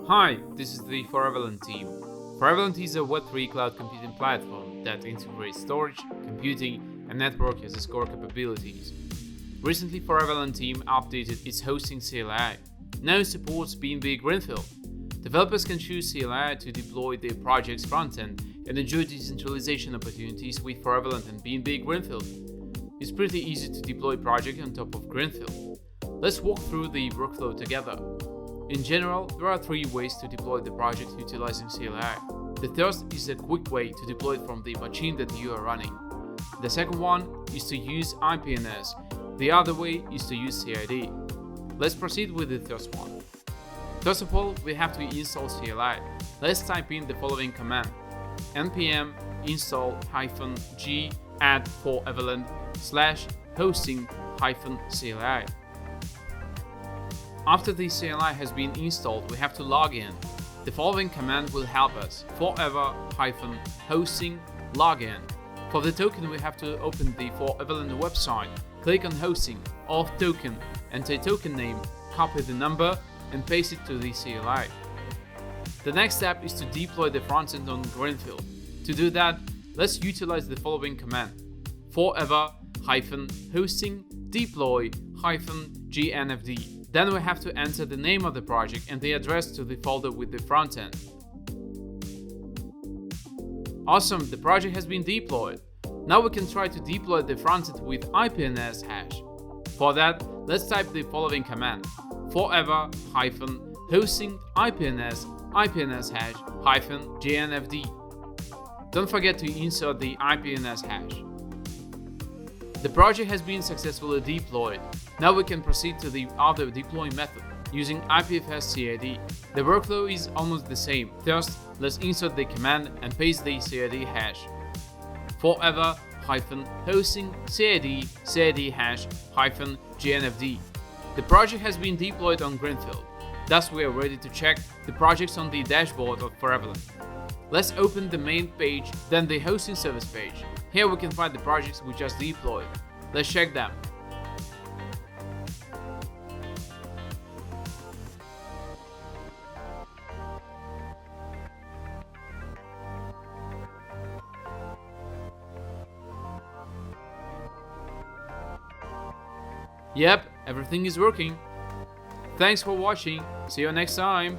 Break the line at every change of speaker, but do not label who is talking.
Hi, this is the 4EVERLAND team. 4EVERLAND is a Web3 cloud computing platform that integrates storage, computing, and network as its core capabilities. Recently, 4EVERLAND team updated its Hosting CLI. Now it supports BNB Greenfield. Developers can choose CLI to deploy their project's frontend and enjoy decentralization opportunities with 4EVERLAND and BNB Greenfield. It's pretty easy to deploy project on top of Greenfield. Let's walk through the workflow together. In general, there are 3 ways to deploy the project utilizing CLI. The first is a quick way to deploy it from the machine that you are running. The second one is to use IPNS. The other way is to use CID. Let's proceed with the first one. First of all, we have to install CLI. Let's type in the following command: npm install-g add 4everland/hosting-CLI. After the CLI has been installed, we have to log in. The following command will help us: forever-hosting login. For the token, we have to open the 4EVERLAND website, click on hosting, auth token, enter token name, copy the number, and paste it to the CLI. The next step is to deploy the frontend on Greenfield. To do that, let's utilize the following command: forever-hosting deploy-gnfd. Then we have to enter the name of the project and the address to the folder with the frontend. Awesome, the project has been deployed. Now we can try to deploy the frontend with IPNS hash. For that, let's type the following command: forever-hosting IPNS hash-gnfd. Don't forget to insert the IPNS hash. The project has been successfully deployed. Now we can proceed to the other deploy method using IPFS CID. The workflow is almost the same. First, let's insert the command and paste the CID hash: forever-hosting CID hash-gnfd. The project has been deployed on Greenfield. Thus, we are ready to check the projects on the dashboard of 4EVERLAND. Let's open the main page, then the hosting service page. Here we can find the projects we just deployed. Let's check them. Yep, everything is working. Thanks for watching. See you next time.